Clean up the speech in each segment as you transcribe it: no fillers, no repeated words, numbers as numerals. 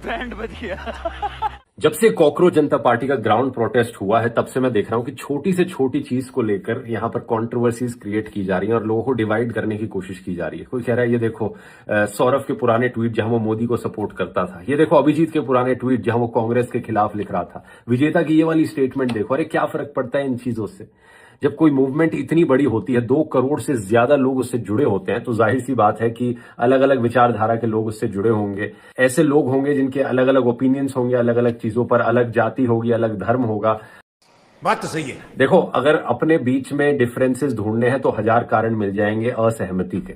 Band बज गया। जब से कॉकरोच जनता पार्टी का ग्राउंड प्रोटेस्ट हुआ है तब से मैं देख रहा हूं कि छोटी से छोटी चीज को लेकर यहां पर कंट्रोवर्सीज क्रिएट की जा रही हैं और लोगों को डिवाइड करने की कोशिश की जा रही है। कोई कह रहा है ये देखो सौरभ के पुराने ट्वीट जहां वो मोदी को सपोर्ट करता था, ये देखो अभिजीत के पुराने ट्वीट जहां वो कांग्रेस के खिलाफ लिख रहा था, विजेता की ये वाली स्टेटमेंट देखो। अरे क्या फर्क पड़ता है इन चीजों से? जब कोई मूवमेंट इतनी बड़ी होती है, 2 करोड़ से ज्यादा लोग उससे जुड़े होते हैं, तो जाहिर सी बात है कि अलग अलग विचारधारा के लोग उससे जुड़े होंगे। ऐसे लोग होंगे जिनके अलग अलग ओपिनियंस होंगे, अलग अलग चीजों पर, अलग जाति होगी, अलग धर्म होगा। बात तो सही है। देखो, अगर अपने बीच में डिफरेंसेस ढूंढने हैं तो 1000 कारण मिल जाएंगे असहमति के,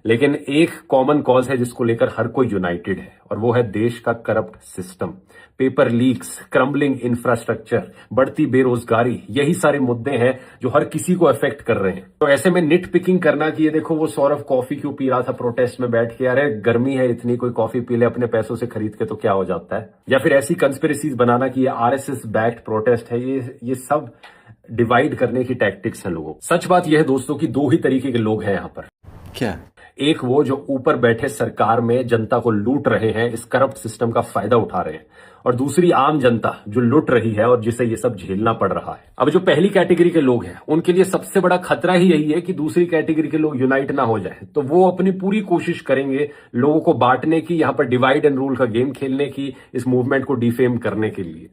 लेकिन एक कॉमन कॉज है जिसको लेकर हर कोई यूनाइटेड है, और वो है देश का corrupt system, paper leaks, crumbling infrastructure, बढ़ती बेरोजगारी। यही सारे मुद्दे हैं जो हर किसी को अफेक्ट कर रहे हैं। तो ऐसे में निट पिकिंग करना कि ये देखो वो सौरभ कॉफी क्यों पी रहा था प्रोटेस्ट में बैठ के, अरे गर्मी है इतनी, कोई कॉफी पी ले अपने पैसों से खरीद के तो क्या हो जाता है, या फिर ऐसी कंस्पिरेसीज बनाना कि ये आरएसएस बैक्ड प्रोटेस्ट है, ये सब डिवाइड करने की टैक्टिक्स हैं लोगों। सच बात यह है दोस्तों कि 2 ही तरीके के लोग हैं यहां पर। क्या? एक वो जो ऊपर बैठे सरकार में जनता को लूट रहे हैं, इस करप्ट सिस्टम का फायदा उठा रहे हैं, और दूसरी आम जनता जो लूट रही है और जिसे ये सब झेलना पड़ रहा है। अब जो पहली कैटेगरी के लोग हैं उनके लिए सबसे बड़ा खतरा ही यही है कि दूसरी कैटेगरी के लोग यूनाइट ना हो जाए, तो वो अपनी पूरी कोशिश करेंगे लोगों को बांटने की, यहां पर डिवाइड एंड रूल का गेम खेलने की, इस मूवमेंट को डिफेम करने के लिए।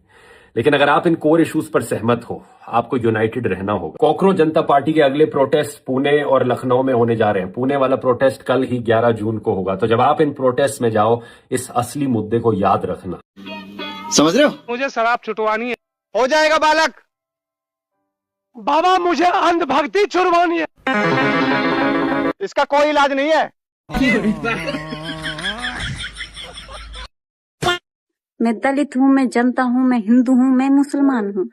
लेकिन अगर आप इन कोर इश्यूज पर सहमत हो, आपको यूनाइटेड रहना होगा। कॉकरोच जनता पार्टी के अगले प्रोटेस्ट पुणे और लखनऊ में होने जा रहे हैं। पुणे वाला प्रोटेस्ट कल ही 11 जून को होगा, तो जब आप इन प्रोटेस्ट में जाओ, इस असली मुद्दे को याद रखना। समझ रहे हो? मुझे शराब छुटवानी है। हो जाएगा बालक। बाबा मुझे अंधभक्ति छुड़वानी है। इसका कोई इलाज नहीं है। मैं दलित हूँ, मैं जनता हूँ, मैं हिंदू हूँ, मैं मुसलमान हूँ।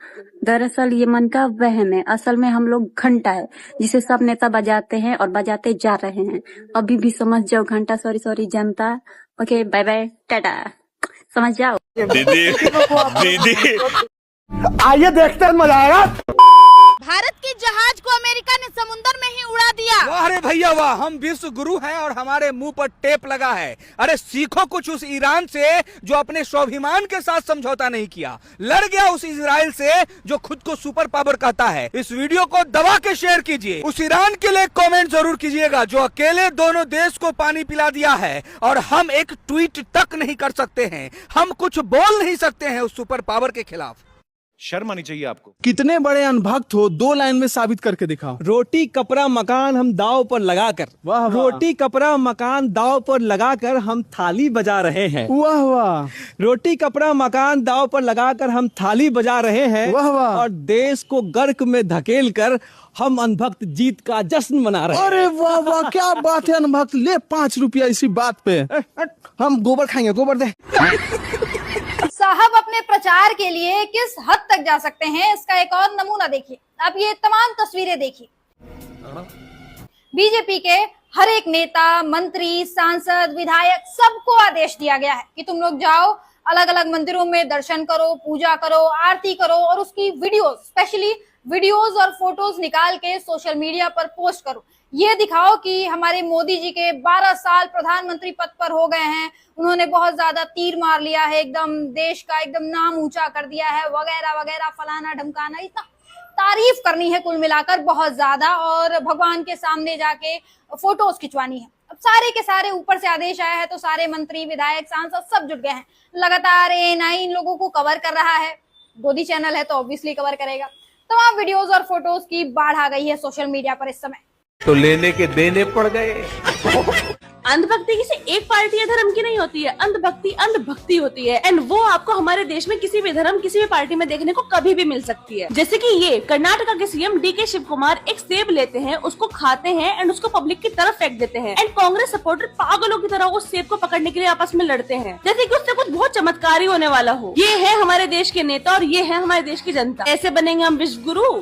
दरअसल ये मन का वहम है। असल में हम लोग घंटा है जिसे सब नेता बजाते हैं और बजाते जा रहे हैं। अभी भी समझ जाओ घंटा, सॉरी जनता। ओके, बाय बाय, टाटा, समझ जाओ। दीदी दीदी आइए देखते हैं, मजा आएगा। भारत के जहाज को अमेरिका ने समुद्र में ही उड़ा दिया। वाह रे भैया वाह, हम विश्व गुरु हैं और हमारे मुंह पर टेप लगा है। अरे सीखो कुछ उस ईरान से जो अपने स्वाभिमान के साथ समझौता नहीं किया, लड़ गया उस इजराइल से जो खुद को सुपर पावर कहता है। इस वीडियो को दबा के शेयर कीजिए। उस ईरान के लिए कमेंट जरूर कीजिएगा जो अकेले दोनों देश को पानी पिला दिया है, और हम एक ट्वीट तक नहीं कर सकते हैं, हम कुछ बोल नहीं सकते हैं उस सुपर पावर के खिलाफ। शर्म आनी चाहिए आपको। कितने बड़े अनभक्त हो, 2 लाइन में साबित करके दिखाओ। रोटी कपड़ा मकान हम दाव पर लगाकर, वाह वाह। रोटी कपड़ा मकान दाव पर लगाकर हम थाली बजा रहे हैं, वाह वाह। रोटी कपड़ा मकान दाव पर लगाकर हम थाली बजा रहे हैं, वाह वाह। और देश को गर्क में धकेल कर हम अनभक्त जीत का जश्न मना रहे हैं। अरे वाह वाह, क्या बात है अनभक्त। ले 5 रुपया इसी बात पे। हम गोबर खाएंगे, गोबर दे। साहब अपने प्रचार के लिए किस हद तक जा सकते हैं, इसका एक और नमूना देखिए। अब ये तमाम तस्वीरें देखिए। बीजेपी के हर एक नेता, मंत्री, सांसद, विधायक, सबको आदेश दिया गया है कि तुम लोग जाओ, अलग अलग मंदिरों में दर्शन करो, पूजा करो, आरती करो, और उसकी वीडियोस, स्पेशली वीडियोस और फोटोज निकाल के सोशल मीडिया पर पोस्ट करो। ये दिखाओ कि हमारे मोदी जी के 12 साल प्रधानमंत्री पद पर हो गए हैं, उन्होंने बहुत ज्यादा तीर मार लिया है, एकदम देश का एकदम नाम ऊंचा कर दिया है, वगैरह वगैरह, फलाना ढमकाना, इतना तारीफ करनी है कुल मिलाकर बहुत ज्यादा, और भगवान के सामने जाके फोटोज खिंचवानी है। अब सारे के सारे ऊपर से आदेश आया है तो सारे मंत्री, विधायक, सांसद सब जुट गए हैं। लगातार ANI इन लोगों को कवर कर रहा है, गोदी चैनल है तो ऑब्वियसली कवर करेगा। तमाम वीडियोस और फोटोज की बाढ़ आ गई है सोशल मीडिया पर इस समय। तो लेने के देने पड़ गए। अंधभक्ति किसी एक पार्टी या धर्म की नहीं होती है, अंधभक्ति अंधभक्ति होती है, एंड वो आपको हमारे देश में किसी भी धर्म, किसी भी पार्टी में देखने को कभी भी मिल सकती है। जैसे कि ये कर्नाटका के CM DK शिव कुमार एक सेब लेते हैं, उसको खाते हैं एंड उसको पब्लिक की तरफ फेंक देते हैं, एंड कांग्रेस सपोर्टर पागलों की तरह उस सेब को पकड़ने के लिए आपस में लड़ते हैं, जैसे कि उससे कुछ बहुत चमत्कारी होने वाला हो। ये है हमारे देश के नेता और ये है हमारे देश की जनता। ऐसे बनेंगे हम विश्व गुरु।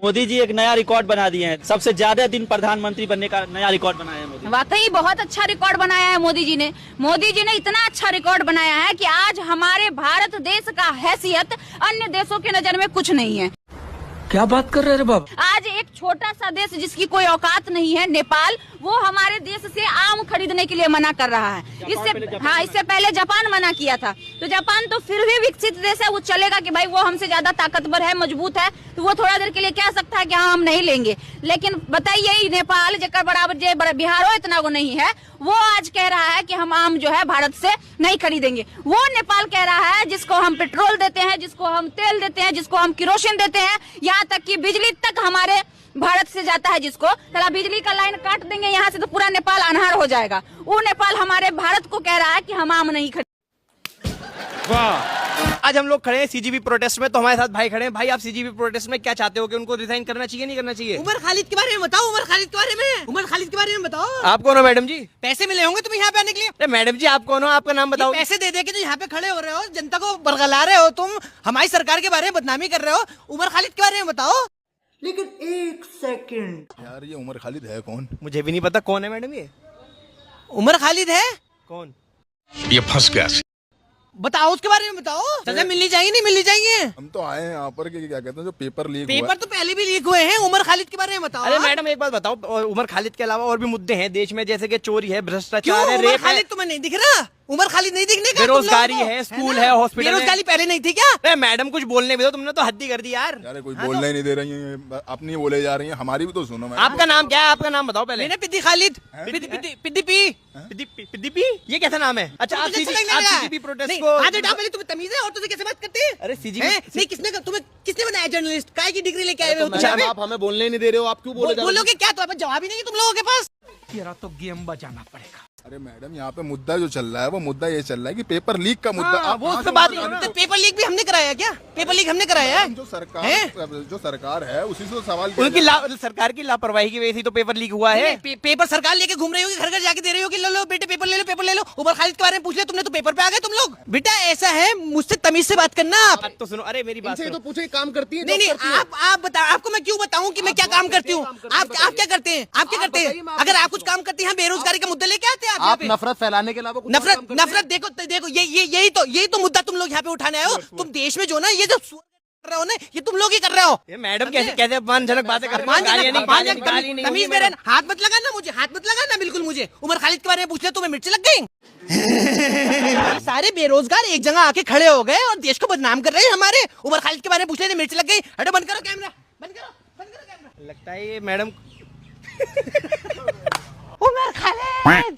मोदी जी एक नया रिकॉर्ड बना दिए हैं, सबसे ज्यादा दिन प्रधानमंत्री बनने का नया रिकॉर्ड बनाया है मोदी। वाकई बहुत अच्छा रिकॉर्ड बनाया है मोदी जी ने। मोदी जी ने इतना अच्छा रिकॉर्ड बनाया है कि आज हमारे भारत देश का हैसियत अन्य देशों की नजर में कुछ नहीं है। क्या बात कर रहे हैं बाबा? आज एक छोटा सा देश जिसकी कोई औकात नहीं है, नेपाल, वो हमारे देश से आम खरीदने के लिए मना कर रहा है। इससे पहले जापान मना किया था। तो जापान तो फिर भी विकसित देश है, वो चलेगा कि भाई वो हमसे ज्यादा ताकतवर है, मजबूत है, तो वो थोड़ा देर के लिए कह सकता है कि हाँ हम नहीं लेंगे। लेकिन बताइए नेपाल जेकर बराबर बिहारो इतना वो नहीं है, वो आज कह रहा है कि हम आम जो है भारत से नहीं खरीदेंगे। वो नेपाल कह रहा है जिसको हम पेट्रोल देते हैं, जिसको हम तेल देते हैं, जिसको हम केरोसिन देते हैं, यहाँ तक कि बिजली तक हमारे भारत से जाता है। जिसको चला बिजली का लाइन काट देंगे यहाँ से तो पूरा नेपाल अनहार हो जाएगा। वो नेपाल हमारे भारत को कह रहा है कि हम आम नहीं खरीदेंगे। आज हम लोग खड़े हैं सीजीबी प्रोटेस्ट में, तो हमारे साथ भाई खड़े हैं। भाई आप सीजीबी प्रोटेस्ट में क्या चाहते हो कि उनको रिजाइन करना चाहिए नहीं करना चाहिए? उमर खालिद के बारे में बताओ, उमर खालिद के बारे में, उमर खालिद के बारे में बताओ। आप कौन हो मैडम जी? पैसे मिले होंगे तुम्हें यहाँ पे आने के लिए? अरे मैडम जी आप कौन हो, आपका नाम बताओ। पैसे दे के जो यहाँ पे खड़े हो रहे हो, जनता को बरगला रहे हो, तुम हमारी सरकार के बारे में बदनामी कर रहे हो। उमर खालिद के बारे में बताओ। लेकिन एक सेकंड यार ये उमर खालिद है कौन? मुझे भी नहीं पता कौन है मैडम ये। उमर खालिद है कौन? ये फंस गया। बताओ, उसके बारे में बताओ। सजा मिलनी चाहिए नहीं मिलनी चाहिए? हम तो आए हैं यहाँ पर क्या कहते हैं जो पेपर लीक पेपर तो पहले भी लीक हुए हैं। उमर खालिद के बारे में बताओ। अरे मैडम एक बात बताओ, उमर खालिद के अलावा और भी मुद्दे हैं देश में, जैसे कि चोरी है, भ्रष्टाचार है, उमर रेप है। खालिद तुम्हें नहीं दिख रहा? उमर खालिद नहीं दिखने का? बेरोजगारी है, स्कूल है, हॉस्पिटल है। बेरोजगारी पहले नहीं थी क्या? अरे मैडम कुछ बोलने भी दो, तुमने तो हद ही कर दी यार। यार कोई बोलना ही नहीं दे रही है, अपनी बोले जा रही है, हमारी भी तो सुनो। आपका नाम क्या है? आपका नाम बताओ पहले। मैंने पिद्दी खालिद। पिद्दी पी, ये कैसा नाम है? अच्छा आप सीजीबी प्रोटेस्ट को पहले तुम्हें तमीज है औरतों से कैसे बात करते हैं? अरे सीजीबी नहीं, किसने बनाया जर्नलिस्ट? काय की डिग्री लेके आए हो? आप हमें बोलने नहीं दे रहे हो, आप क्यों बोलोगे क्या? तो जवाब ही नहीं है तुम लोगों के पास। तेरा तो गेम बजाना पड़ेगा। अरे मैडम यहाँ पे मुद्दा जो चल रहा है वो मुद्दा ये चल रहा है कि पेपर लीक का मुद्दा। आप वो उस पे बात तो पेपर लीक भी हमने कराया क्या? पेपर लीक हमने कराया है? जो सरकार है उसी से सवाल उनकी सरकार की लापरवाही की वजह से तो पेपर लीक हुआ है। पेपर सरकार लेके घूम रही होगी, घर घर जाके दे रही होगी, लो लो बेटे पेपर ले लो, पेपर ले लो। उमर खालिद के बारे में पूछ लिया तुमने तो पेपर पे आ गए तुम लोग। बेटा ऐसा है, मुझसे तमीज से बात करना। आप तो सुनो, अरे मेरी बात तो पूछे काम करती है। नहीं आप बताओ, आपको मैं क्यों बताऊं कि मैं क्या काम करती हूँ? आप क्या करते हैं? आप क्या करते हैं? अगर आप कुछ काम करते हैं, बेरोजगारी का मुद्दा लेके आते हैं आप नफरत फैलाने के अलावा नफरत देखो यही तो मुद्दा तुम लोग यहाँ पे उठाने आए हो। तुम देश में जो ना ये जो कर रहे हो ना, ये तुम लोग ही कर रहे हो। ये मैडम कैसे अपमानजनक बातें कर रही हैं? तमीज मेरे हाथ मत लगाना, मुझे हाथ मत लगाना बिल्कुल। मुझे उमर खालिद के बारे में पूछ लिया तुम्हें मिर्ची लग गई। सारे बेरोजगार एक जगह आके खड़े हो गए और देश को बदनाम कर रहे हैं हमारे। उमर खालिद के बारे में पूछ लिया मिर्ची लग गई। हटो, बंद करो कैमरा, बंद करो कैमरा। लगता है ये मैडम उमर खालिद।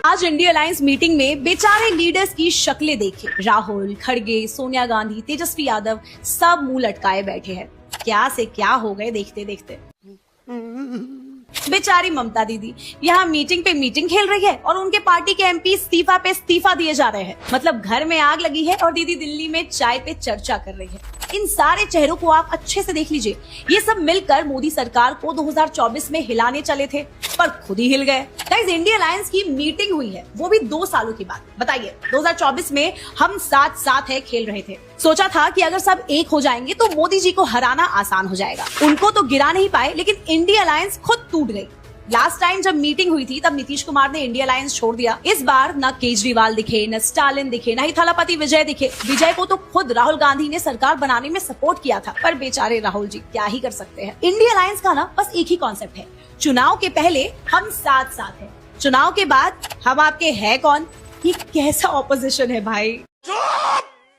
आज इंडिया अलायंस मीटिंग में बेचारे लीडर्स की शक्लें देखिए। राहुल, खड़गे, सोनिया गांधी, तेजस्वी यादव सब मुंह लटकाए बैठे हैं। क्या से क्या हो गए देखते देखते। बेचारी ममता दीदी यहाँ मीटिंग पे मीटिंग खेल रही है और उनके पार्टी के एमपी इस्तीफा पे इस्तीफा दिए जा रहे हैं। मतलब घर में आग लगी है और दीदी दिल्ली में चाय पे चर्चा कर रही है। इन सारे चेहरों को आप अच्छे से देख लीजिए। ये सब मिलकर मोदी सरकार को 2024 में हिलाने चले थे, पर खुद ही हिल गए। गाइस, इंडिया अलायंस की मीटिंग हुई है, वो भी 2 सालों की बात। बताइए 2024 में हम साथ साथ है खेल रहे थे। सोचा था कि अगर सब एक हो जाएंगे तो मोदी जी को हराना आसान हो जाएगा। उनको तो गिरा नहीं पाए, लेकिन इंडिया अलायंस खुद टूट गई। लास्ट टाइम जब मीटिंग हुई थी तब नीतीश कुमार ने इंडिया अलायंस छोड़ दिया। इस बार न केजरीवाल दिखे, न स्टालिन दिखे, न ही थलापति विजय दिखे। विजय को तो खुद राहुल गांधी ने सरकार बनाने में सपोर्ट किया था, पर बेचारे राहुल जी क्या ही कर सकते हैं। इंडिया अलायंस का ना बस एक ही कॉन्सेप्ट है, चुनाव के पहले हम साथ साथ हैं, चुनाव के बाद हम आपके हैं कौन। ये कैसा ऑपोजिशन है भाई।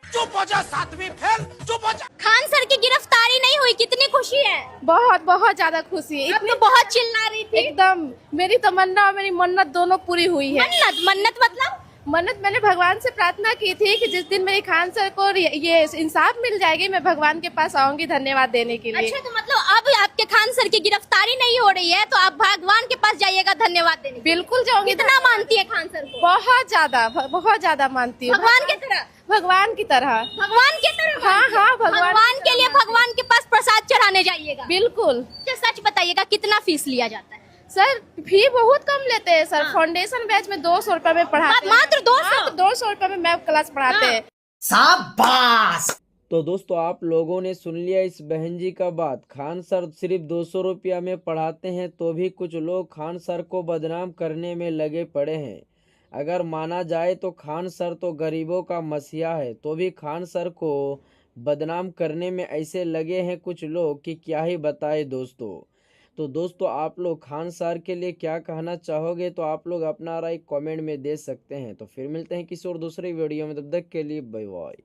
चुप हो जा, 7वीं फेल, चुप हो जा। खान सर की गिरफ्तारी नहीं हुई, कितनी खुशी है? बहुत ज्यादा खुशी है। इतनी बहुत चिल्ला रही थी। एकदम मेरी तमन्ना और मेरी मन्नत दोनों पूरी हुई है। मन्नत मतलब? मन्नत मैंने भगवान से प्रार्थना की थी कि जिस दिन मेरी खान सर को ये इंसाफ मिल जाएगी, मैं भगवान के पास आऊंगी धन्यवाद देने के लिए। अच्छा, तो मतलब अब आपके खान सर की गिरफ्तारी नहीं हो रही है तो आप भगवान के पास जाइएगा धन्यवाद देने? बिल्कुल जाऊंगी। कितना मानती है खान सर को? बहुत ज्यादा मानती हूँ। भगवान की तरह? भगवान की तरह। भगवान की तरह? हाँ, भगवान के लिए भगवान के पास प्रसाद चढ़ाने जाइएगा। बिल्कुल। सच बताइएगा कितना फीस लिया जाता है? सर फी बहुत कम लेते हैं सर। फाउंडेशन बैच में 200 रुपए में पढ़ाते हैं। मात्र 200? 200 रुपए में मैथ क्लास पढ़ाते हैं। शाबाश। तो दोस्तों आप लोगों ने सुन लिया इस बहन जी का बात। खान सर सिर्फ 200 रुपया में पढ़ाते हैं तो भी कुछ लोग खान सर को बदनाम करने में लगे पड़े हैं। अगर माना जाए तो खान सर तो गरीबों का मसीहा है, तो भी खान सर को बदनाम करने में ऐसे लगे हैं कुछ लोग कि क्या ही बताए दोस्तों। तो दोस्तों आप लोग खान सर के लिए क्या कहना चाहोगे, तो आप लोग अपना राय कमेंट में दे सकते हैं। तो फिर मिलते हैं किसी और दूसरी वीडियो में, तब तक के लिए बाय बाय।